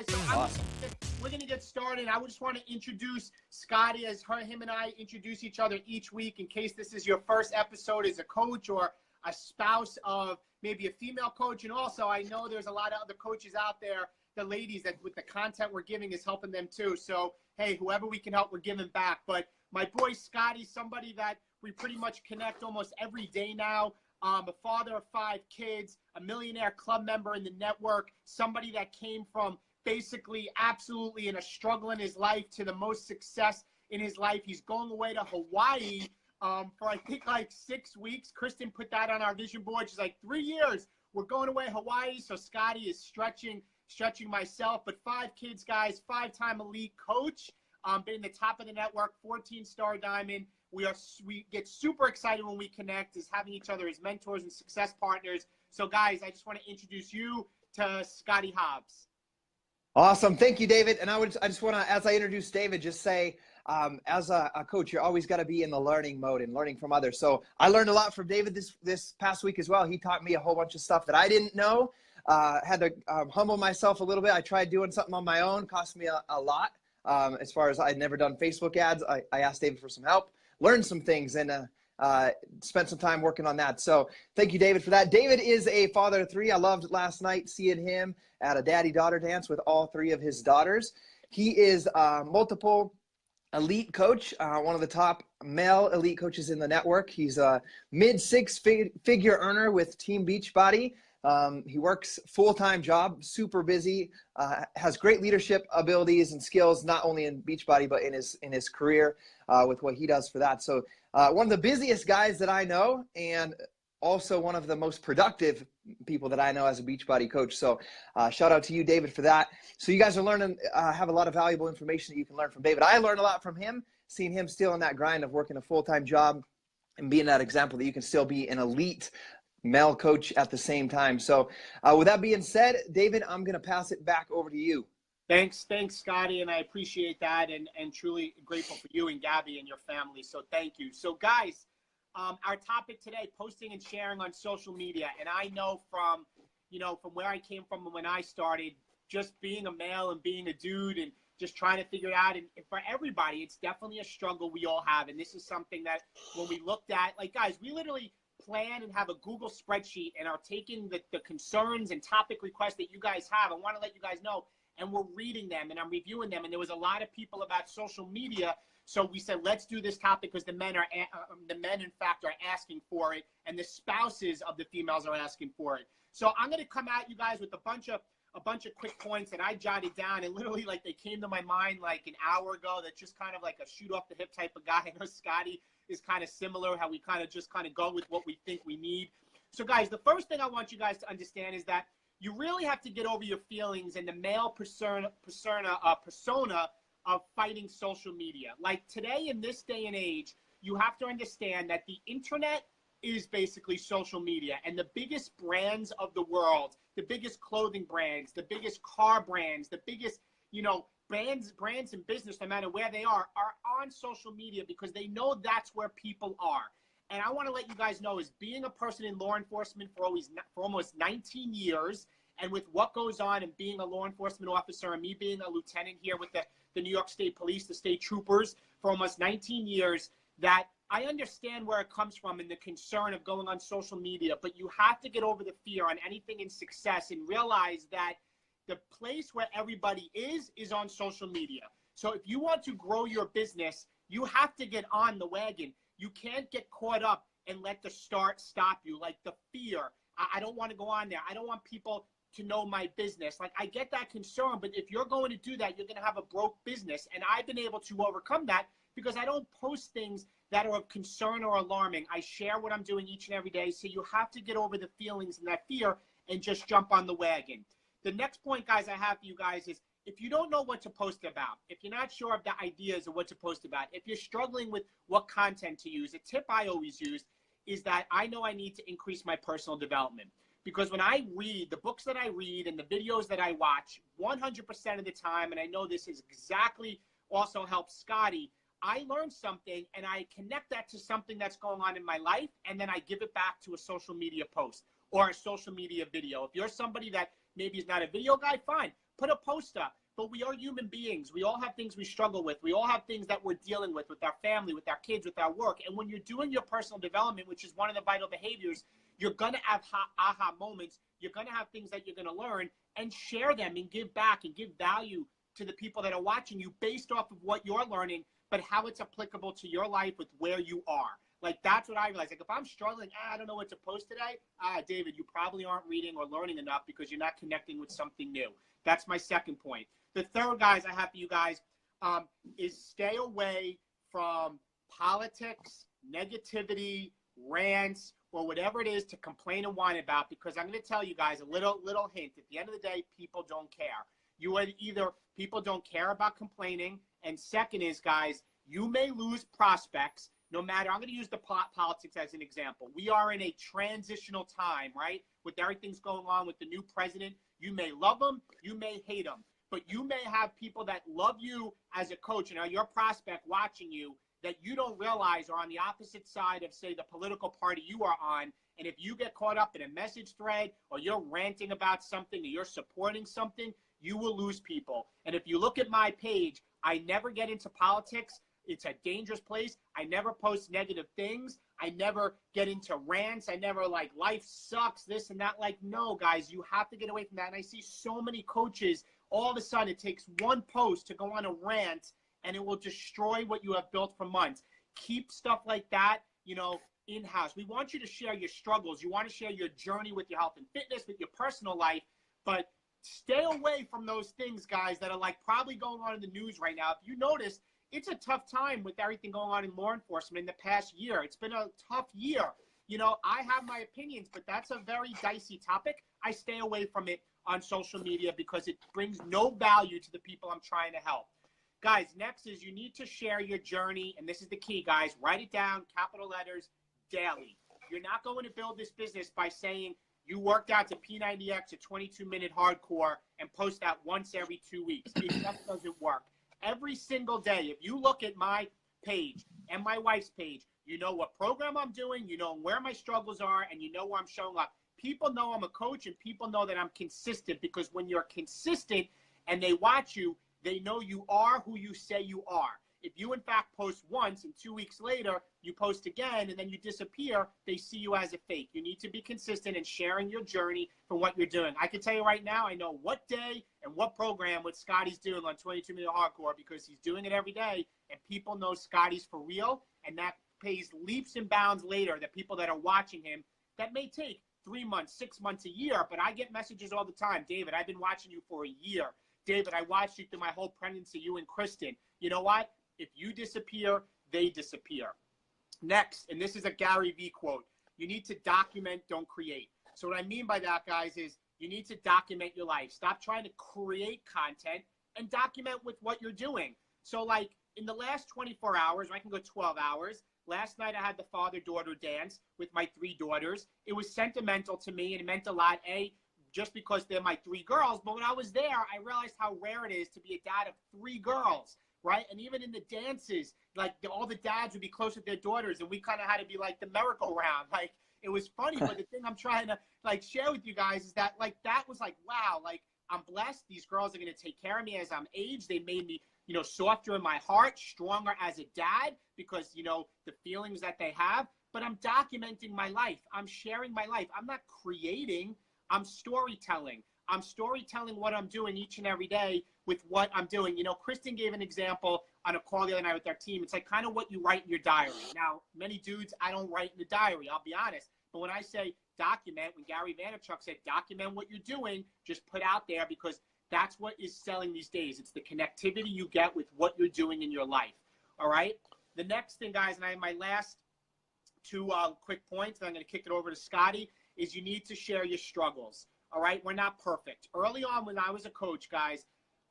guys. So we're going to get started. I just want to introduce Scotty as him and I introduce each other each week in case this is your first episode as a coach or a spouse of maybe a female coach. And also, I know there's a lot of other coaches out there, the ladies, that with the content we're giving is helping them too. So, hey, whoever we can help, we're giving back. But my boy Scotty, somebody that we pretty much connect almost every day now. A father of 5 kids, a millionaire club member in the network, somebody that came from basically absolutely in a struggle in his life to the most success in his life. He's going away to Hawaii for I think like 6 weeks. Kristen put that on our vision board. She's like, 3 years, we're going away to Hawaii. So Scotty is stretching myself, but 5 kids, guys, 5-time elite coach, been the top of the network, 14-star diamond. We get super excited when we connect as having each other as mentors and success partners. So guys, I just want to introduce you to Scotty Hobbs. Awesome. Thank you, David. And I just want to, as I introduce David, just say, as a coach, you're always got to be in the learning mode and learning from others. So I learned a lot from David this past week as well. He taught me a whole bunch of stuff that I didn't know. Had to humble myself a little bit. I tried doing something on my own, cost me a lot. As far as I'd never done Facebook ads, I asked David for some help, learned some things, and spent some time working on that. So thank you, David, for that. David is a father of 3. I loved last night seeing him at a daddy-daughter dance with all 3 of his daughters. He is multiple elite coach, one of the top male elite coaches in the network. He's a mid-6-figure earner with Team Beachbody. He works full-time job, super busy, has great leadership abilities and skills, not only in Beachbody, but in his career with what he does for that. So one of the busiest guys that I know, and also one of the most productive people that I know as a Beachbody coach. So shout out to you, David, for that. So you guys are learning, have a lot of valuable information that you can learn from David. I learned a lot from him, seeing him still in that grind of working a full-time job and being that example that you can still be an elite male coach at the same time. So with that being said, David, I'm going to pass it back over to you. Thanks, Scotty, and I appreciate that, and truly grateful for you and Gabby and your family. So thank you. So guys, our topic today, posting and sharing on social media. And I know from where I came from when I started, just being a male and being a dude and just trying to figure it out. And for everybody, it's definitely a struggle we all have. And this is something that when we looked at, like, guys, we literally plan and have a Google spreadsheet and are taking the concerns and topic requests that you guys have. I want to let you guys know, and we're reading them and I'm reviewing them. And there was a lot of people about social media. So we said, let's do this topic because the men, in fact, are asking for it, and the spouses of the females are asking for it. So I'm going to come at you guys with a bunch of quick points that I jotted down, and literally like they came to my mind like an hour ago. That's just kind of like a shoot off the hip type of guy. I know Scotty is kind of similar, how we kind of go with what we think we need. So guys, the first thing I want you guys to understand is that you really have to get over your feelings and the male persona of fighting social media. Like today, in this day and age, you have to understand that the internet is basically social media, and the biggest brands of the world, the biggest clothing brands, the biggest car brands, the biggest, brands in business, no matter where they are on social media because they know that's where people are. And I want to let you guys know, is being a person in law enforcement for almost 19 years, and with what goes on and being a law enforcement officer and me being a lieutenant here with the New York State Police, the state troopers, for almost 19 years, that I understand where it comes from and the concern of going on social media, but you have to get over the fear on anything in success and realize that the place where everybody is on social media. So if you want to grow your business, you have to get on the wagon. You can't get caught up and let the start stop you, like the fear. I don't want to go on there. I don't want people to know my business. Like, I get that concern, but if you're going to do that, you're going to have a broke business. And I've been able to overcome that because I don't post things that are of concern or alarming. I share what I'm doing each and every day. So you have to get over the feelings and that fear and just jump on the wagon. The next point, guys, I have for you guys is, if you don't know what to post about, if you're not sure of the ideas of what to post about, if you're struggling with what content to use, a tip I always use is that I know I need to increase my personal development. Because when I read, the books that I read and the videos that I watch, 100% of the time, and I know this is exactly also helps Scotty, I learn something and I connect that to something that's going on in my life, and then I give it back to a social media post. or a social media video. If you're somebody that maybe is not a video guy, fine, put a post up. But we are human beings. We all have things we struggle with. We all have things that we're dealing with our family, with our kids, with our work. And when you're doing your personal development, which is one of the vital behaviors, you're going to have aha moments. You're going to have things that you're going to learn, and share them and give back and give value to the people that are watching you based off of what you're learning, but how it's applicable to your life with where you are. Like, that's what I realize. Like, if I'm struggling, I don't know what to post today. David, you probably aren't reading or learning enough because you're not connecting with something new. That's my second point. The third, guys, I have for you guys is stay away from politics, negativity, rants, or whatever it is to complain and whine about, because I'm going to tell you guys a little hint. At the end of the day, people don't care. You are either people don't care about complaining, and second is, guys, you may lose prospects no matter. I'm going to use the politics as an example. We are in a transitional time, right? With everything's going on with the new president. You may love him, you may hate him, but you may have people that love you as a coach and are your prospect watching you that you don't realize are on the opposite side of, say, the political party you are on. And if you get caught up in a message thread, or you're ranting about something, or you're supporting something, you will lose people. And if you look at my page, I never get into politics. It's a dangerous place. I never post negative things. I never get into rants. I never like, life sucks, this and that. Like, no, guys, you have to get away from that. And I see so many coaches, all of a sudden it takes one post to go on a rant, and it will destroy what you have built for months. Keep stuff like that, you know, in-house. We want you to share your struggles. You want to share your journey with your health and fitness, with your personal life, but stay away from those things, guys, that are like probably going on in the news right now. If you notice, it's a tough time with everything going on in law enforcement in the past year. It's been a tough year. You know, I have my opinions, but that's a very dicey topic. I stay away from it on social media because it brings no value to the people I'm trying to help. Guys, next is you need to share your journey, and this is the key, guys. Write it down, capital letters, daily. You're not going to build this business by saying you worked out to P90X, a 22-minute hardcore, and post that once every 2 weeks. It just doesn't work. Every single day, if you look at my page and my wife's page, you know what program I'm doing, you know where my struggles are, and you know where I'm showing up. People know I'm a coach, and people know that I'm consistent, because when you're consistent and they watch you, they know you are who you say you are. If you, in fact, post once and 2 weeks later, you post again and then you disappear, they see you as a fake. You need to be consistent in sharing your journey for what you're doing. I can tell you right now, I know what day and what program what Scotty's doing on 22-minute hardcore, because he's doing it every day, and people know Scotty's for real, and that pays leaps and bounds later. The people that are watching him, that may take 3 months, 6 months, a year, but I get messages all the time. David, I've been watching you for a year. David, I watched you through my whole pregnancy, you and Kristen. You know what? If you disappear, they disappear. Next, and this is a Gary Vee quote, you need to document, don't create. So what I mean by that, guys, is you need to document your life. Stop trying to create content and document with what you're doing. So like in the last 24 hours, I can go 12 hours. Last night I had the father-daughter dance with my 3 daughters. It was sentimental to me, and it meant a lot, just because they're my 3 girls. But when I was there, I realized how rare it is to be a dad of 3 girls. Right? And even in the dances, like all the dads would be close with their daughters, and we kind of had to be like the merry-go-round. Like, it was funny, but the thing I'm trying to like share with you guys is that like that was like, wow, like I'm blessed. These girls are going to take care of me as I'm aged. They made me, you know, softer in my heart, stronger as a dad, because, you know, the feelings that they have. But I'm documenting my life. I'm sharing my life. I'm not creating. I'm storytelling. I'm storytelling what I'm doing each and every day with what I'm doing. You know, Kristen gave an example on a call the other night with our team. It's like kind of what you write in your diary. Now, many dudes, I don't write in the diary, I'll be honest. But when I say document, when Gary Vaynerchuk said document what you're doing, just put out there, because that's what is selling these days. It's the connectivity you get with what you're doing in your life. All right? The next thing, guys, and I have my last 2 quick points, and I'm going to kick it over to Scotty, is you need to share your struggles. All right? We're not perfect. Early on when I was a coach, guys,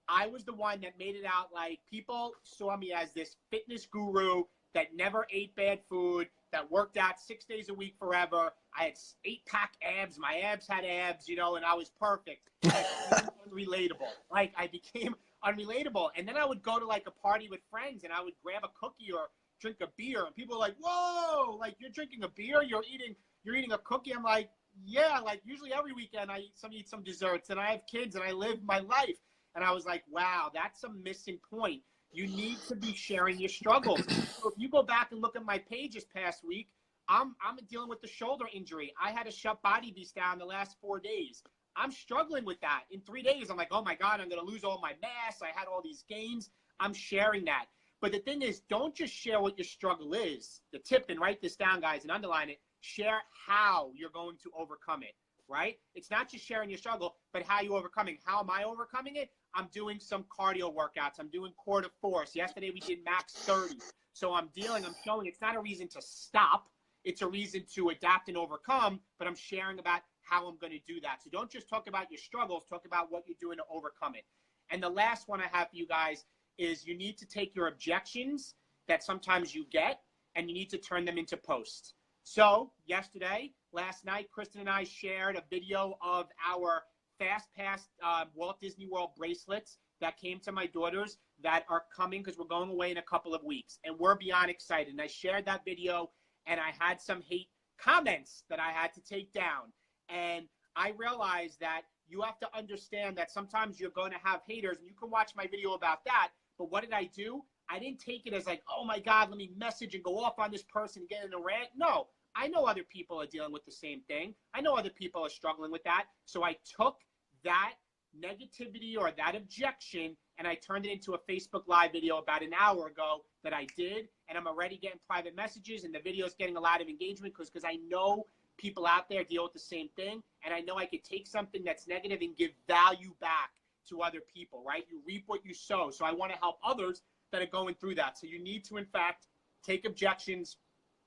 I was the one that made it out like people saw me as this fitness guru that never ate bad food, that worked out 6 days a week forever. I had 8-pack abs. My abs had abs, you know, and I was perfect. I became unrelatable. Like, I became unrelatable. And then I would go to like a party with friends, and I would grab a cookie or drink a beer, and people were like, whoa, like you're drinking a beer? You're eating a cookie? I'm like, yeah, like usually every weekend I eat some desserts, and I have kids and I live my life. And I was like, wow, that's a missing point. You need to be sharing your struggles. So if you go back and look at my page this past week, I'm dealing with the shoulder injury. I had to shut Body Beast down the last 4 days. I'm struggling with that. In 3 days, I'm like, oh my God, I'm going to lose all my mass. I had all these gains. I'm sharing that. But the thing is, don't just share what your struggle is. The tip, and write this down, guys, and underline it. Share how you're going to overcome it, right? It's not just sharing your struggle, but how you overcoming. How am I overcoming it? I'm doing some cardio workouts. I'm doing core de force. Yesterday we did max 30. So I'm showing it's not a reason to stop. It's a reason to adapt and overcome, but I'm sharing about how I'm going to do that. So don't just talk about your struggles, talk about what you're doing to overcome it. And the last one I have for you guys is you need to take your objections that sometimes you get, and you need to turn them into posts. So last night, Kristen and I shared a video of our Fast Pass Walt Disney World bracelets that came to my daughters that are coming because we're going away in a couple of weeks. And we're beyond excited. And I shared that video, and I had some hate comments that I had to take down. And I realized that you have to understand that sometimes you're going to have haters, and you can watch my video about that. But what did I do? I didn't take it as like, oh my God, let me message and go off on this person and get in a rant. No, I know other people are dealing with the same thing. I know other people are struggling with that. So I took that negativity or that objection and I turned it into a Facebook Live video about an hour ago that I did. And I'm already getting private messages, and the video is getting a lot of engagement because I know people out there deal with the same thing. And I know I could take something that's negative and give value back to other people, right? You reap what you sow. So I want to help others that are going through that. So you need to, in fact, take objections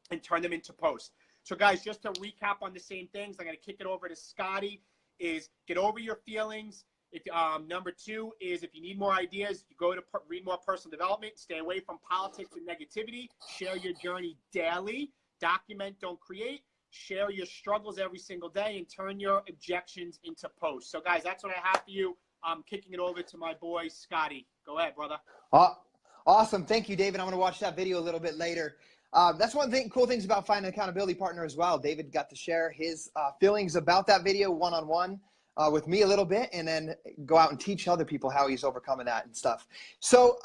and turn them into posts. So guys, just to recap on the same things, I'm going to kick it over to Scotty, is get over your feelings. If number 2 is if you need more ideas, you go to read more personal development, stay away from politics and negativity, share your journey daily, document, don't create, share your struggles every single day, and turn your objections into posts. So guys, that's what I have for you. I'm kicking it over to my boy, Scotty. Go ahead, brother. Awesome. Thank you, David. I'm going to watch that video a little bit later. That's one thing, cool things about finding an accountability partner as well. David got to share his feelings about that video one-on-one with me a little bit, and then go out and teach other people how he's overcoming that and stuff. So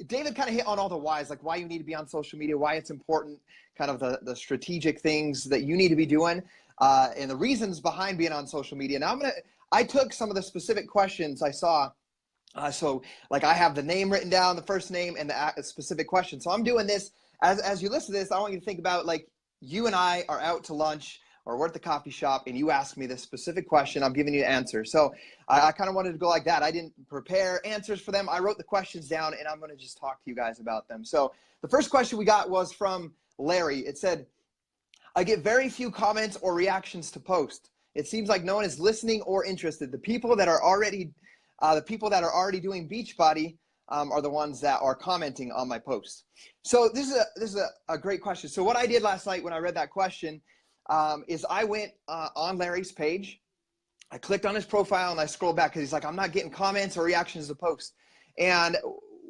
David kind of hit on all the whys, like why you need to be on social media, why it's important, kind of the strategic things that you need to be doing, and the reasons behind being on social media. Now I took some of the specific questions I saw. So like I have the name written down, the first name, and the specific question. So I'm doing this as you listen to this. I want you to think about like you and I are out to lunch or we're at the coffee shop and you ask me this specific question. I'm giving you an answer. So I kind of wanted to go like that. I didn't prepare answers for them. I wrote the questions down and I'm going to just talk to you guys about them. So the first question we got was from Larry. It said, I get very few comments or reactions to post. It seems like no one is listening or interested. The people that are already doing Beachbody are the ones that are commenting on my posts. So this is a great question. So what I did last night when I read that question is I went on Larry's page. I clicked on his profile and I scrolled back because he's like, I'm not getting comments or reactions to posts. And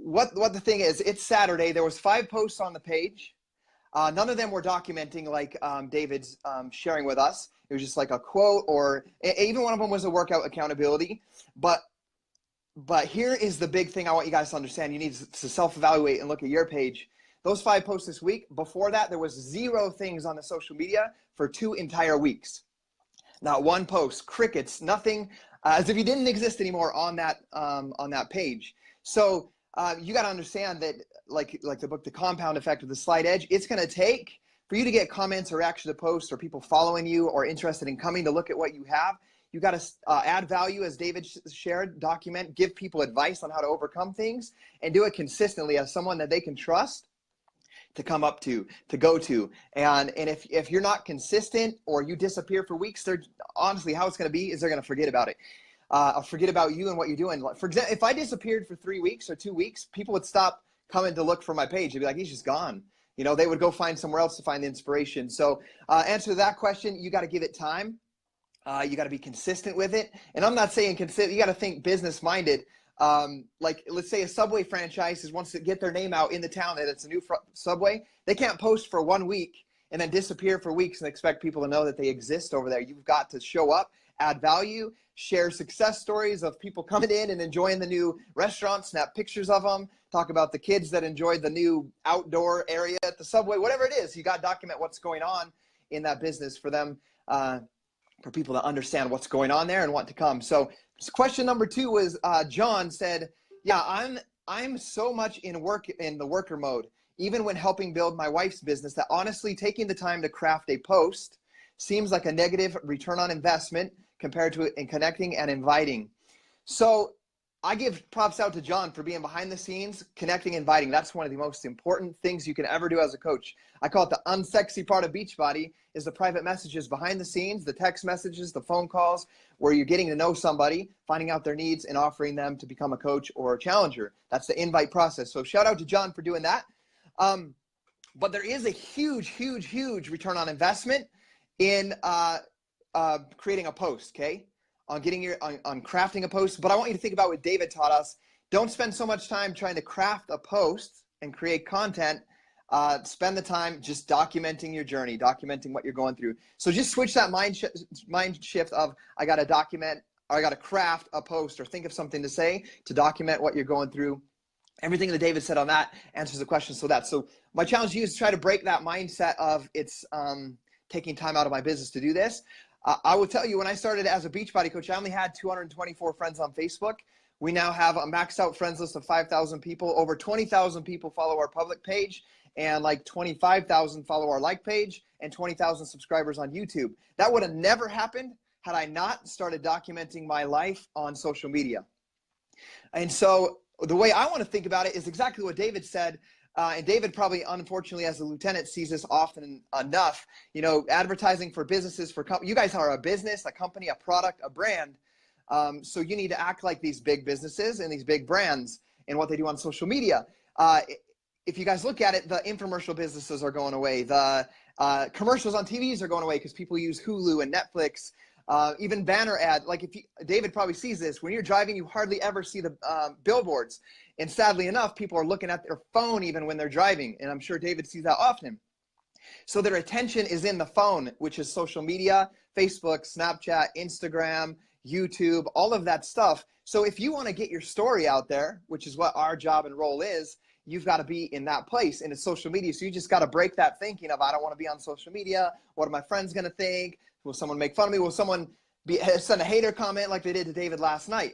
what the thing is, it's Saturday. There was 5 posts on the page. None of them were documenting like David's sharing with us. It was just like a quote, or even one of them was a workout accountability. But here is the big thing I want you guys to understand. You need to self-evaluate and look at your page. Those 5 posts this week, before that, there was 0 things on the social media for 2 entire weeks. Not one post, crickets, nothing, as if you didn't exist anymore on that page. So you got to understand that, like the book, The Compound Effect of the Slight Edge, it's going to take for you to get comments or reaction to posts or people following you or interested in coming to look at what you have. You got to add value, as David shared, document, give people advice on how to overcome things, and do it consistently as someone that they can trust to come up to go to. And if you're not consistent or you disappear for weeks, they're honestly, how it's going to be is they're going to forget about it. I'll forget about you and what you're doing. For example, if I disappeared for 3 weeks or 2 weeks, people would stop coming to look for my page. They'd be like, he's just gone. You know, they would go find somewhere else to find the inspiration. So answer to that question, you got to give it time. You got to be consistent with it. And I'm not saying consistent. You got to think business minded. Like let's say a Subway franchise wants to get their name out in the town that it's a new Subway. They can't post for 1 week and then disappear for weeks and expect people to know that they exist over there. You've got to show up, add value, share success stories of people coming in and enjoying the new restaurant, snap pictures of them, talk about the kids that enjoyed the new outdoor area at the Subway, whatever it is. You got to document what's going on in that business for them, for people to understand what's going on there and want to come. So question number 2 was, John said, yeah, I'm so much in the worker mode, even when helping build my wife's business, that honestly taking the time to craft a post seems like a negative return on investment compared to in connecting and inviting. So I give props out to John for being behind the scenes, connecting, inviting. That's one of the most important things you can ever do as a coach. I call it the unsexy part of Beachbody, is the private messages behind the scenes, the text messages, the phone calls, where you're getting to know somebody, finding out their needs, and offering them to become a coach or a challenger. That's the invite process. So shout out to John for doing that. But there is a huge, huge, huge return on investment in creating a post, okay? On crafting a post. But I want you to think about what David taught us. Don't spend so much time trying to craft a post and create content. Spend the time just documenting your journey, documenting what you're going through. So just switch that mind shift of I got to document, or I got to craft a post or think of something to say, to document what you're going through. Everything that David said on that answers the question. So my challenge to you is to try to break that mindset of it's taking time out of my business to do this. I will tell you, when I started as a Beachbody coach, I only had 224 friends on Facebook. We now have a maxed out friends list of 5,000 people. Over 20,000 people follow our public page, and like 25,000 follow our like page, and 20,000 subscribers on YouTube. That would have never happened had I not started documenting my life on social media. And so the way I want to think about it is exactly what David said. And David probably, unfortunately, as a lieutenant, sees this often enough. You know, advertising for businesses, you guys are a business, a company, a product, a brand. So you need to act like these big businesses and these big brands and what they do on social media. If you guys look at it, the infomercial businesses are going away. The commercials on TVs are going away because people use Hulu and Netflix. Even banner ad, like David probably sees this, when you're driving, you hardly ever see the billboards. And sadly enough, people are looking at their phone even when they're driving. And I'm sure David sees that often. So their attention is in the phone, which is social media, Facebook, Snapchat, Instagram, YouTube, all of that stuff. So if you want to get your story out there, which is what our job and role is, you've got to be in that place, and it's social media. So you just got to break that thinking of, I don't want to be on social media. What are my friends going to think? Will someone make fun of me? Will someone send a hater comment like they did to David last night?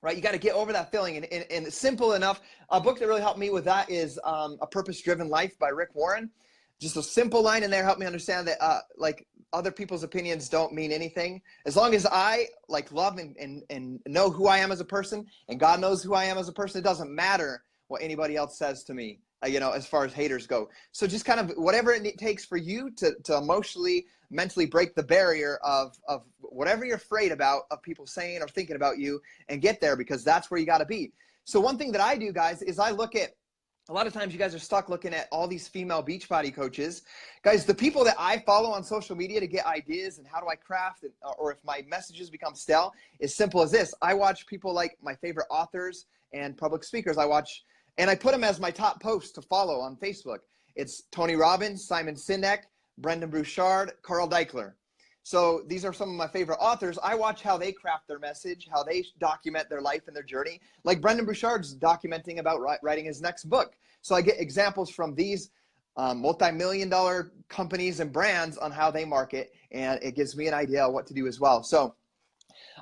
Right? You got to get over that feeling. And it's simple enough. A book that really helped me with that is A Purpose-Driven Life by Rick Warren. Just a simple line in there helped me understand that like other people's opinions don't mean anything. As long as I like love and know who I am as a person, and God knows who I am as a person, it doesn't matter what anybody else says to me, you know, as far as haters go. So just kind of whatever it takes for you to emotionally, mentally break the barrier of whatever you're afraid about of people saying or thinking about you, and get there, because that's where you got to be. So one thing that I do, guys, is I look at, a lot of times you guys are stuck looking at all these female Beachbody coaches. Guys, the people that I follow on social media to get ideas and how do I craft, or if my messages become stale, is simple as this. I watch people like my favorite authors and public speakers. I watch, and I put them as my top posts to follow on Facebook. It's Tony Robbins, Simon Sinek, Brendan Burchard, Carl Deichler. So these are some of my favorite authors. I watch how they craft their message, how they document their life and their journey. Like Brendan Burchard's documenting about writing his next book. So I get examples from these multi-million-dollar companies and brands on how they market, and it gives me an idea of what to do as well. So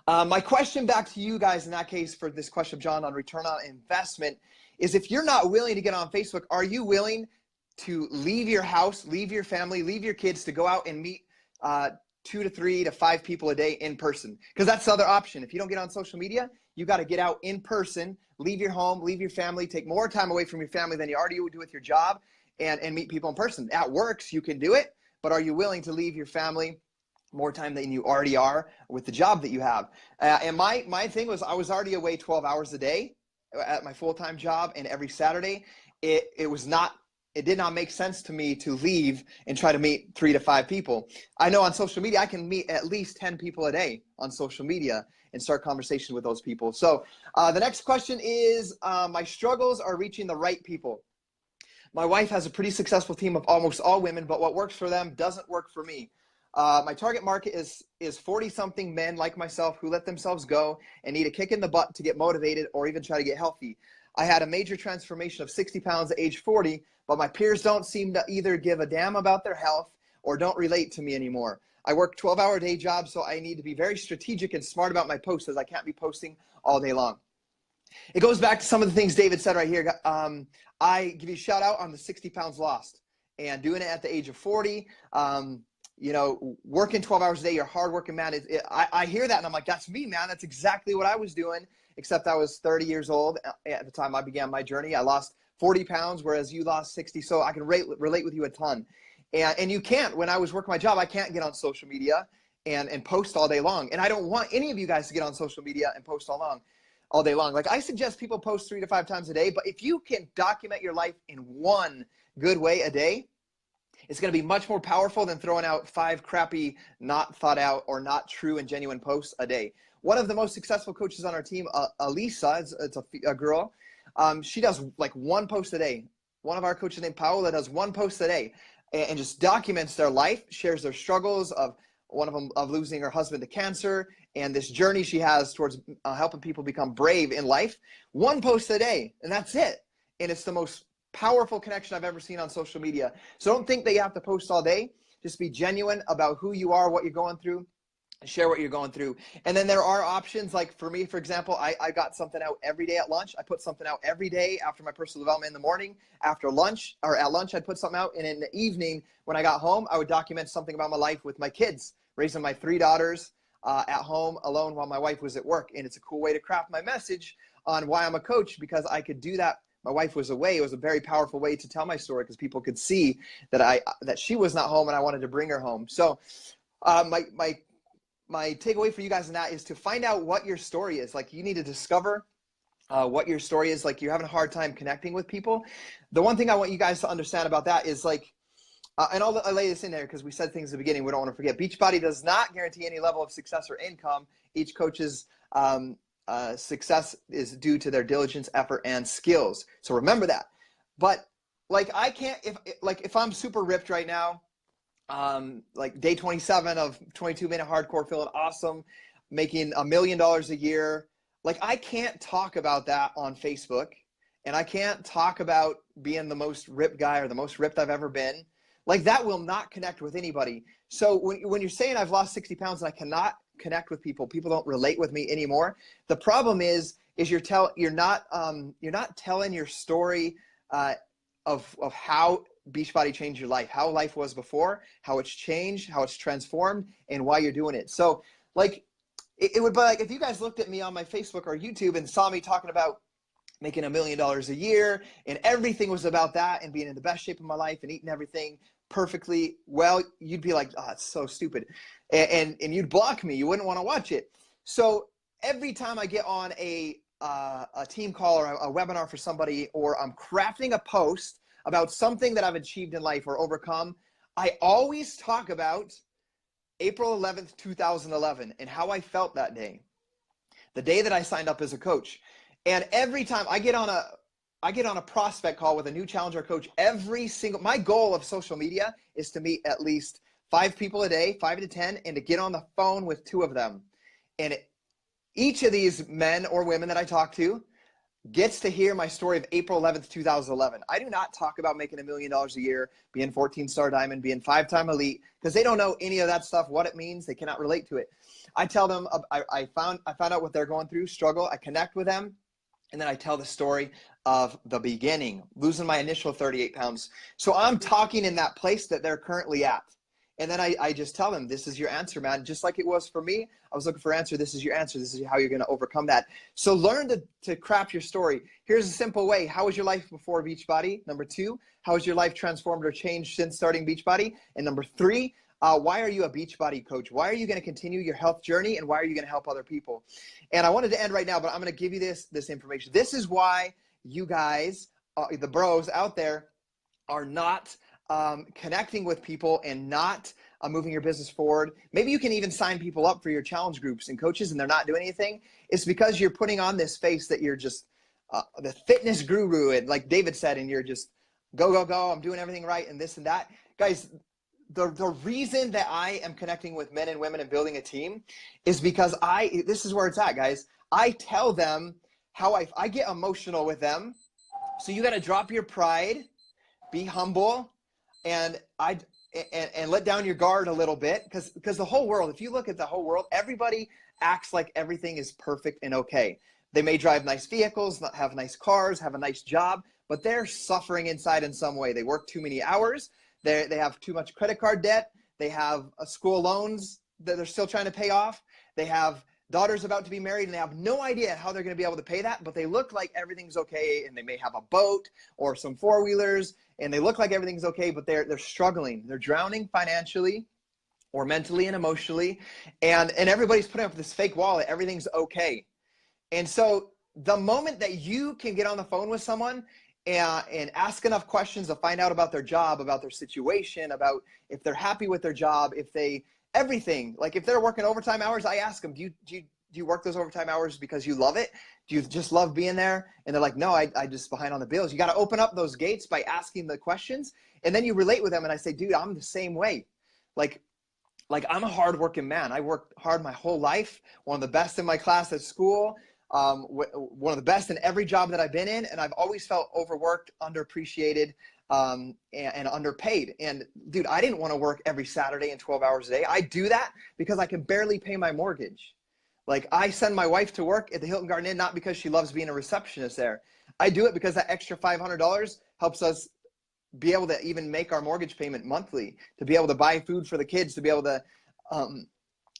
my question back to you guys in that case, for this question of John on return on investment, is if you're not willing to get on Facebook, are you willing to leave your house, leave your family, leave your kids to go out and meet 2 to 3 to 5 people a day in person? Because that's the other option. If you don't get on social media, you got to get out in person, leave your home, leave your family, take more time away from your family than you already would do with your job, and meet people in person. That works. You can do it. But are you willing to leave your family more time than you already are with the job that you have? And my thing was, I was already away 12 hours a day at my full-time job, and every Saturday it did not make sense to me to leave and try to meet 3 to 5 people. I know on social media, I can meet at least 10 people a day on social media and start conversation with those people. So the next question is, my struggles are reaching the right people. My wife has a pretty successful team of almost all women, but what works for them doesn't work for me. My target market is 40-something men like myself who let themselves go and need a kick in the butt to get motivated or even try to get healthy. I had a major transformation of 60 pounds at age 40, but my peers don't seem to either give a damn about their health or don't relate to me anymore. I work 12-hour day jobs, so I need to be very strategic and smart about my posts as I can't be posting all day long. It goes back to some of the things David said right here. I give you a shout out on the 60 pounds lost and doing it at the age of 40. You know, working 12 hours a day, you're a hardworking man. I hear that and I'm like, that's me, man. That's exactly what I was doing, except I was 30 years old at the time I began my journey. I lost 40 pounds, whereas you lost 60. So I can relate with you a ton. And you can't, when I was working my job, I can't get on social media and post all day long. And I don't want any of you guys to get on social media and post all day long. Like I suggest people post 3 to 5 times a day, but if you can document your life in one good way a day, it's going to be much more powerful than throwing out 5 crappy, not thought out or not true and genuine posts a day. One of the most successful coaches on our team, Elisa, it's a girl. She does like 1 post a day. One of our coaches named Paola does 1 post a day and just documents their life, shares their struggles of one of them of losing her husband to cancer and this journey she has towards helping people become brave in life. 1 post a day, and that's it. And it's the most powerful connection I've ever seen on social media. So don't think that you have to post all day. Just be genuine about who you are, what you're going through, and share what you're going through. And then there are options, like for me, for example, I got something out every day at lunch. I put something out every day after my personal development in the morning. After lunch, or at lunch, I'd put something out. And in the evening, when I got home, I would document something about my life with my kids, raising my 3 daughters at home alone while my wife was at work. And it's a cool way to craft my message on why I'm a coach, because I could do that. My wife was away. It was a very powerful way to tell my story because people could see that she was not home and I wanted to bring her home. So my takeaway for you guys in that is to find out what your story is. Like you need to discover what your story is. Like you're having a hard time connecting with people. The one thing I want you guys to understand about that is like, and I'll lay this in there because we said things at the beginning we don't want to forget. Beachbody does not guarantee any level of success or income. Each coach's success is due to their diligence, effort, and skills. So remember that. But like I can't, if I'm super ripped right now, like day 27 of 22-minute hardcore, feeling awesome, making $1 million a year. Like I can't talk about that on Facebook, and I can't talk about being the most ripped guy or the most ripped I've ever been. Like that will not connect with anybody. So when you're saying I've lost 60 pounds and I cannot connect with people don't relate with me anymore. The problem is you're not telling your story of how Beachbody changed your life, how life was before, how it's changed, how it's transformed, and why you're doing it. So like it would be like if you guys looked at me on my Facebook or YouTube and saw me talking about making $1 million a year and everything was about that and being in the best shape of my life and eating everything perfectly well, you'd be like, oh, it's so stupid. And you'd block me. You wouldn't want to watch it. So every time I get on a team call or a webinar for somebody, or I'm crafting a post about something that I've achieved in life or overcome, I always talk about April 11th, 2011 and how I felt that day, the day that I signed up as a coach. And every time I get on a prospect call with a new challenger coach, my goal of social media is to meet at least 5 people a day, 5 to 10, and to get on the phone with 2 of them. And each of these men or women that I talk to gets to hear my story of April 11th, 2011. I do not talk about making $1 million a year, being 14-star diamond, being 5-time elite, because they don't know any of that stuff, what it means. They cannot relate to it. I tell them, I found out what they're going through, struggle. I connect with them. And then I tell the story of the beginning, losing my initial 38 pounds. So I'm talking in that place that they're currently at. And then I just tell them, this is your answer, man. Just like it was for me, I was looking for an answer. This is your answer. This is how you're going to overcome that. So learn to craft your story. Here's a simple way. How was your life before Beachbody? Number 2, how has your life transformed or changed since starting Beachbody? And number 3, why are you a Beachbody coach? Why are you going to continue your health journey? And why are you going to help other people? And I wanted to end right now, but I'm going to give you this information. This is why you guys, the bros out there, are not connecting with people and not moving your business forward. Maybe you can even sign people up for your challenge groups and coaches and they're not doing anything. It's because you're putting on this face that you're just the fitness guru, and like David said, and you're just go, go, go. I'm doing everything right and this and that. Guys, the reason that I am connecting with men and women and building a team is because this is where it's at, guys. I tell them how I get emotional with them. So you got to drop your pride, be humble, and let down your guard a little bit, because the whole world, if you look at the whole world, everybody acts like everything is perfect and okay. They may drive nice vehicles, have nice cars, have a nice job, but they're suffering inside in some way. They work too many hours. They have too much credit card debt. They have school loans that they're still trying to pay off. They have daughters about to be married, and they have no idea how they're going to be able to pay that, but they look like everything's okay, and they may have a boat or some four-wheelers, and they look like everything's okay, but they're struggling. They're drowning financially or mentally and emotionally, and everybody's putting up this fake wall that everything's okay. And so the moment that you can get on the phone with someone and ask enough questions to find out about their job, about their situation, about if they're happy with their job, everything, like if they're working overtime hours, I ask them, do you work those overtime hours because you love it? Do you just love being there? And they're like, no, I just behind on the bills. You got to open up those gates by asking the questions, and then you relate with them. And I say, dude, I'm the same way. Like I'm a hardworking man. I worked hard my whole life. One of the best in my class at school. One of the best in every job that I've been in. And I've always felt overworked, underappreciated, and underpaid. And dude, I didn't want to work every Saturday and 12 hours a day. I do that because I can barely pay my mortgage. Like I send my wife to work at the Hilton Garden Inn, not because she loves being a receptionist there. I do it because that extra $500 helps us be able to even make our mortgage payment monthly, to be able to buy food for the kids, to be able to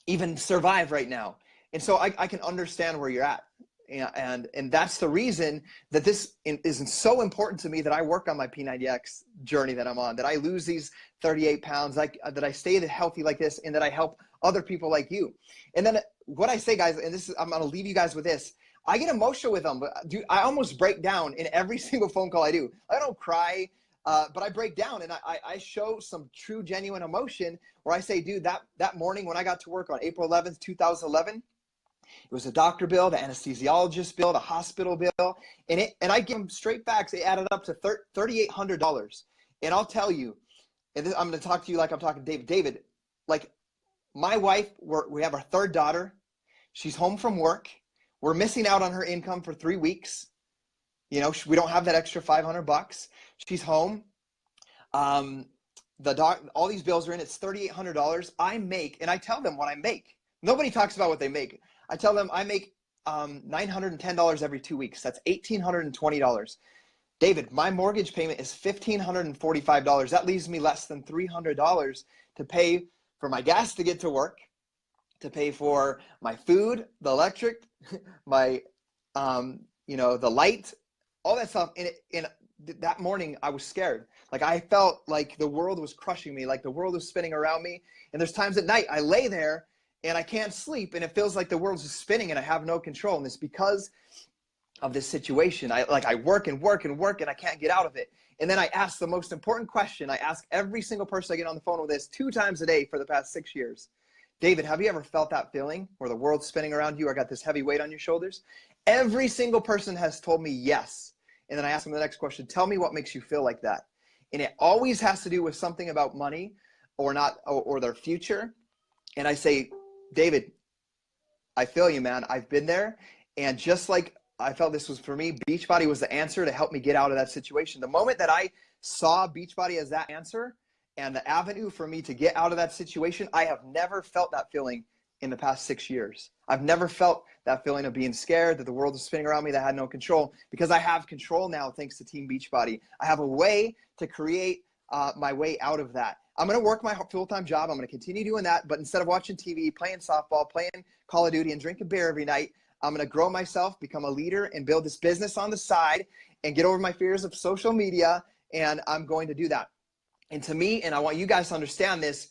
even survive right now. And so I can understand where you're at. And that's the reason that this is so important to me, that I work on my P90X journey that I'm on, that I lose these 38 pounds, that I stay healthy like this, and that I help other people like you. And then what I say, guys, and I'm going to leave you guys with this. I get emotional with them, but dude, I almost break down in every single phone call I do. I don't cry, but I break down, and I show some true, genuine emotion where I say, dude, that morning when I got to work on April 11th, 2011, it was a doctor bill, the anesthesiologist bill, the hospital bill, and I give them straight facts. It added up to $3,800. And I'll tell you, and I'm going to talk to you like I'm talking to David. David, like my wife, we have our third daughter. She's home from work. We're missing out on her income for 3 weeks. You know, we don't have that extra $500. She's home. All these bills are in. It's $3,800. I make, and I tell them what I make. Nobody talks about what they make. I tell them I make $910 every 2 weeks. That's $1,820. David, my mortgage payment is $1,545. That leaves me less than $300 to pay for my gas to get to work, to pay for my food, the electric, my, the light, all that stuff. And that morning I was scared. Like I felt like the world was crushing me, like the world was spinning around me. And there's times at night I lay there and I can't sleep, and it feels like the world's just spinning and I have no control. And it's because of this situation. I work and work and work and I can't get out of it. And then I ask the most important question. I ask every single person I get on the phone with this 2 times a day for the past 6 years. David, have you ever felt that feeling where the world's spinning around you or got this heavy weight on your shoulders? Every single person has told me yes. And then I ask them the next question, tell me what makes you feel like that. And it always has to do with something about money or their future. And I say, David, I feel you, man. I've been there. And just like I felt this was for me, Beachbody was the answer to help me get out of that situation. The moment that I saw Beachbody as that answer and the avenue for me to get out of that situation, I have never felt that feeling in the past 6 years. I've never felt that feeling of being scared that the world is spinning around me, that I had no control, because I have control now thanks to Team Beachbody. I have a way to create my way out of that. I'm going to work my full-time job. I'm going to continue doing that. But instead of watching TV, playing softball, playing Call of Duty, and drinking beer every night, I'm going to grow myself, become a leader, and build this business on the side and get over my fears of social media. And I'm going to do that. And to me, and I want you guys to understand this,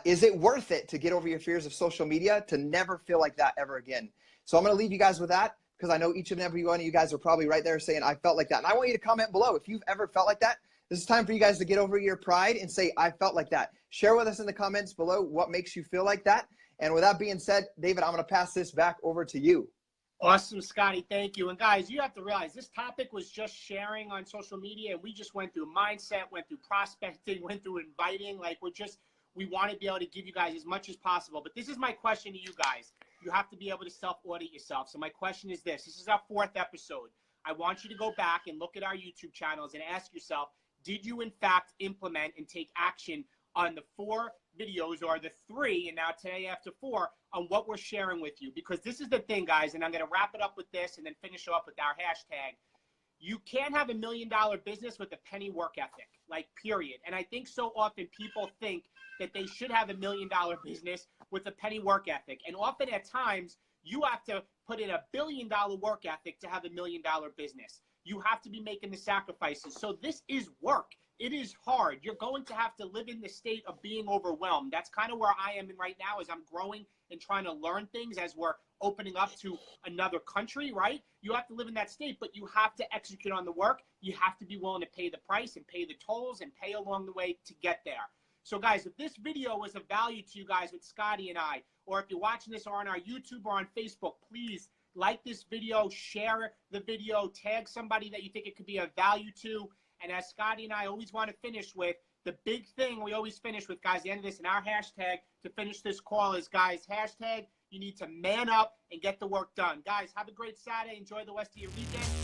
is it worth it to get over your fears of social media, to never feel like that ever again? So I'm going to leave you guys with that, because I know each and every one of you guys are probably right there saying, I felt like that. And I want you to comment below if you've ever felt like that. This is time for you guys to get over your pride and say, I felt like that. Share with us in the comments below what makes you feel like that. And with that being said, David, I'm going to pass this back over to you. Awesome, Scotty. Thank you. And guys, you have to realize this topic was just sharing on social media, and we just went through mindset, went through prospecting, went through inviting. Like we want to be able to give you guys as much as possible. But this is my question to you guys. You have to be able to self-audit yourself. So my question is this. This is our 4th episode. I want you to go back and look at our YouTube channels and ask yourself, did you in fact implement and take action on the 4 videos, or the 3, and now today after 4, on what we're sharing with you? Because this is the thing, guys, and I'm going to wrap it up with this and then finish off with our hashtag. You can't have $1 million business with a penny work ethic, like, period. And I think so often people think that they should have $1 million business with a penny work ethic. And often at times, you have to put in $1 billion work ethic to have $1 million business. You have to be making the sacrifices. So this is work. It is hard. You're going to have to live in the state of being overwhelmed. That's kind of where I am in right now, as I'm growing and trying to learn things as we're opening up to another country, right? You have to live in that state, but you have to execute on the work. You have to be willing to pay the price and pay the tolls and pay along the way to get there. So guys, if this video was of value to you guys with Scotty and I, or if you're watching this on our YouTube or on Facebook, please like this video, share the video, tag somebody that you think it could be of value to. And as Scotty and I always want to finish with, the big thing we always finish with, guys, the end of this, and our hashtag to finish this call is, guys, hashtag, you need to man up and get the work done. Guys, have a great Saturday. Enjoy the rest of your weekend.